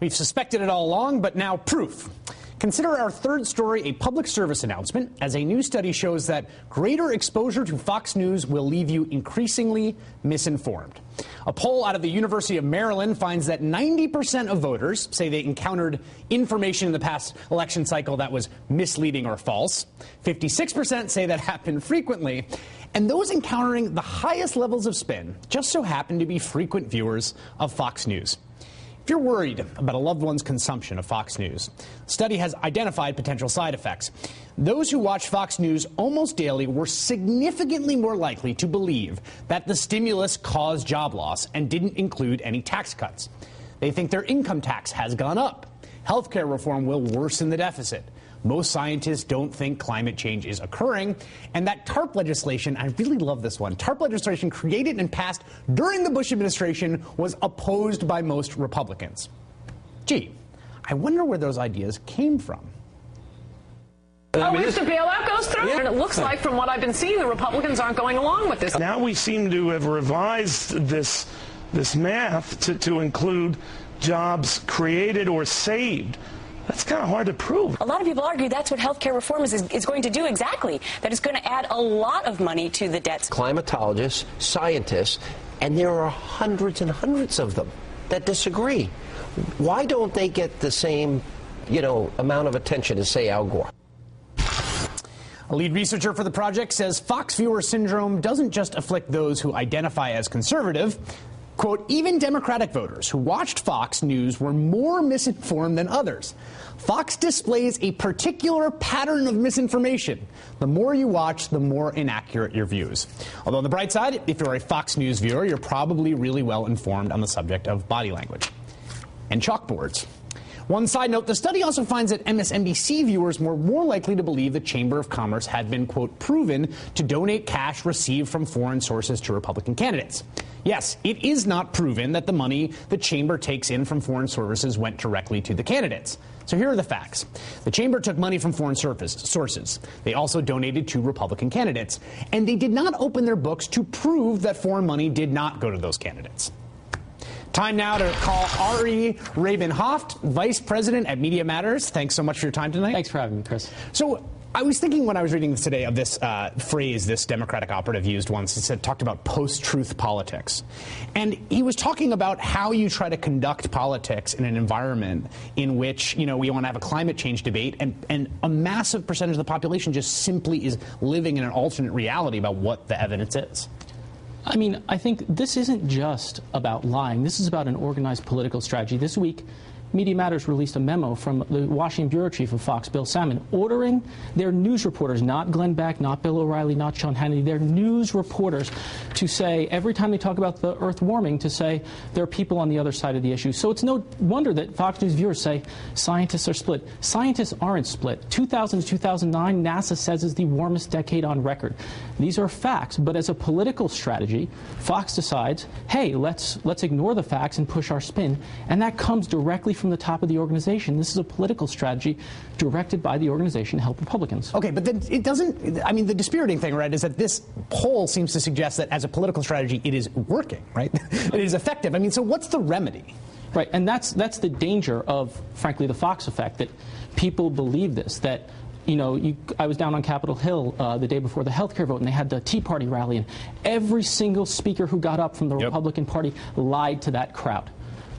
We've suspected it all along, but now proof. Consider our third story a public service announcement, as a new study shows that greater exposure to Fox News will leave you increasingly misinformed. A poll out of the University of Maryland finds that 90% of voters say they encountered information in the past election cycle that was misleading or false. 56% say that happened frequently. And those encountering the highest levels of spin just so happen to be frequent viewers of Fox News. If you're worried about a loved one's consumption of Fox News, the study has identified potential side effects. Those who watch Fox News almost daily were significantly more likely to believe that the stimulus caused job loss and didn't include any tax cuts. They think their income tax has gone up. Healthcare reform will worsen the deficit. Most scientists don't think climate change is occurring. And that TARP legislation, I really love this one. TARP legislation created and passed during the Bush administration was opposed by most Republicans. Gee, I wonder where those ideas came from. If the bailout goes through, and it looks like, from what I've been seeing, the Republicans aren't going along with this. Now we seem to have revised this math to include jobs created or saved. That's kind of hard to prove. A lot of people argue that's what health care reform is going to do exactly, that it's going to add a lot of money to the debts. Climatologists, scientists, and there are hundreds and hundreds of them that disagree. Why don't they get the same, amount of attention as, say, Al Gore? A lead researcher for the project says Fox viewer syndrome doesn't just afflict those who identify as conservative. Quote, even Democratic voters who watched Fox News were more misinformed than others. Fox displays a particular pattern of misinformation. The more you watch, the more inaccurate your views. Although on the bright side, if you're a Fox News viewer, you're probably really well informed on the subject of body language and chalkboards. One side note, the study also finds that MSNBC viewers were more likely to believe the Chamber of Commerce had been, quote, proven to donate cash received from foreign sources to Republican candidates. Yes, it is not proven that the money the Chamber takes in from foreign sources went directly to the candidates. So here are the facts. The Chamber took money from foreign sources. They also donated to Republican candidates. And they did not open their books to prove that foreign money did not go to those candidates. Time now to call Ari Rabenhoft, Vice President at Media Matters. Thanks so much for your time tonight. Thanks for having me, Chris. So I was thinking when I was reading this today of this phrase this Democratic operative used once. He talked about post-truth politics. And he was talking about how you try to conduct politics in an environment in which, we want to have a climate change debate and a massive percentage of the population just simply is living in an alternate reality about what the evidence is. I mean, I think this isn't just about lying. This is about an organized political strategy. This week, Media Matters released a memo from the Washington bureau chief of Fox, Bill Salmon, ordering their news reporters, not Glenn Beck, not Bill O'Reilly, not Sean Hannity, their news reporters to say, every time they talk about the Earth warming, to say there are people on the other side of the issue. So it's no wonder that Fox News viewers say scientists are split. Scientists aren't split. 2000 to 2009, NASA says is the warmest decade on record. These are facts, but as a political strategy, Fox decides, hey, let's ignore the facts and push our spin, and that comes directly from the top of the organization. This is a political strategy directed by the organization to help Republicans. Okay, but then it doesn't, I mean, the dispiriting thing, right, is that this poll seems to suggest that as a political strategy, it is working, right? It is effective. I mean, so what's the remedy? Right, and that's the danger of, frankly, the Fox effect, that people believe this, that I was down on Capitol Hill the day before the health care vote, and they had the Tea Party rally, and every single speaker who got up from the Republican Party lied to that crowd.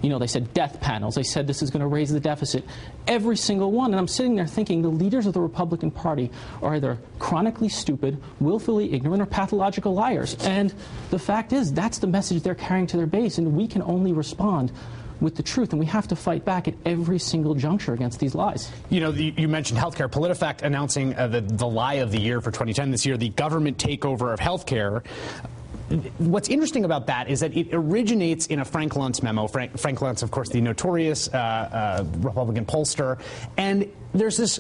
They said death panels. They said this is going to raise the deficit. Every single one. And I'm sitting there thinking the leaders of the Republican Party are either chronically stupid, willfully ignorant, or pathological liars. And the fact is, that's the message they're carrying to their base, and we can only respond with the truth, and we have to fight back at every single juncture against these lies. You mentioned healthcare. PolitiFact announcing the lie of the year for 2010 this year, the government takeover of healthcare. What's interesting about that is that it originates in a Frank Luntz memo. Frank Luntz, of course, the notorious Republican pollster. And there's this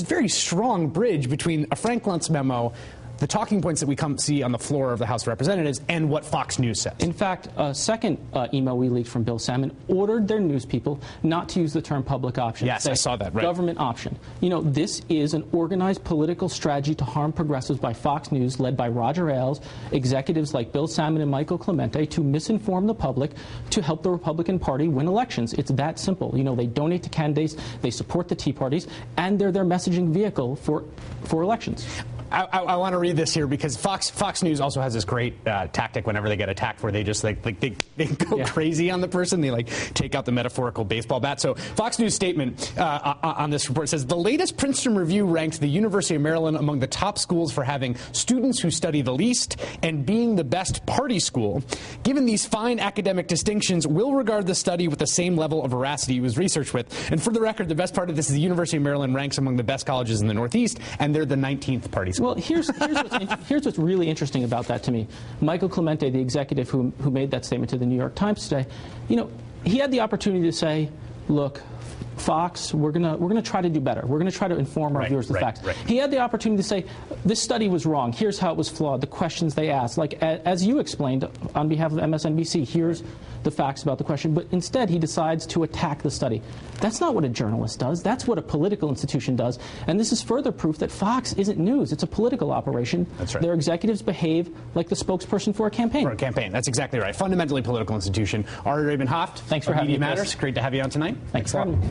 very strong bridge between a Frank Luntz memo, the talking points that we see on the floor of the House of Representatives and what Fox News says. In fact, a second email we leaked from Bill Salmon ordered their news people not to use the term public option. Yes, I saw that. Right. Government option. You know, this is an organized political strategy to harm progressives by Fox News, led by Roger Ailes, executives like Bill Salmon and Michael Clemente, to misinform the public to help the Republican Party win elections. It's that simple. You know, they donate to candidates, they support the Tea Parties, and they're their messaging vehicle for elections. I want to read this here because Fox News also has this great tactic whenever they get attacked, where they just they go crazy on the person. They like take out the metaphorical baseball bat. So Fox News statement on this report says the latest Princeton review ranked the University of Maryland among the top schools for having students who study the least and being the best party school. Given these fine academic distinctions, we'll regard the study with the same level of veracity it was researched with. And for the record, the best part of this is the University of Maryland ranks among the best colleges in the Northeast, and they're the 19th party school. Well, here's what's really interesting about that to me. Michael Clemente, the executive who made that statement to the New York Times today, you know, he had the opportunity to say, look, Fox, we're gonna try to do better. We're gonna try to inform our viewers of the facts. Right. He had the opportunity to say, this study was wrong. Here's how it was flawed. The questions they asked, like as you explained on behalf of MSNBC, here's the facts about the question. But instead, he decides to attack the study. That's not what a journalist does. That's what a political institution does. And this is further proof that Fox isn't news. It's a political operation. That's right. Their executives behave like the spokesperson for a campaign. For a campaign. That's exactly right. Fundamentally political institution. Ari Raven-Haft. Thanks for having me. Media Matters. Great to have you on tonight. Thanks for having me.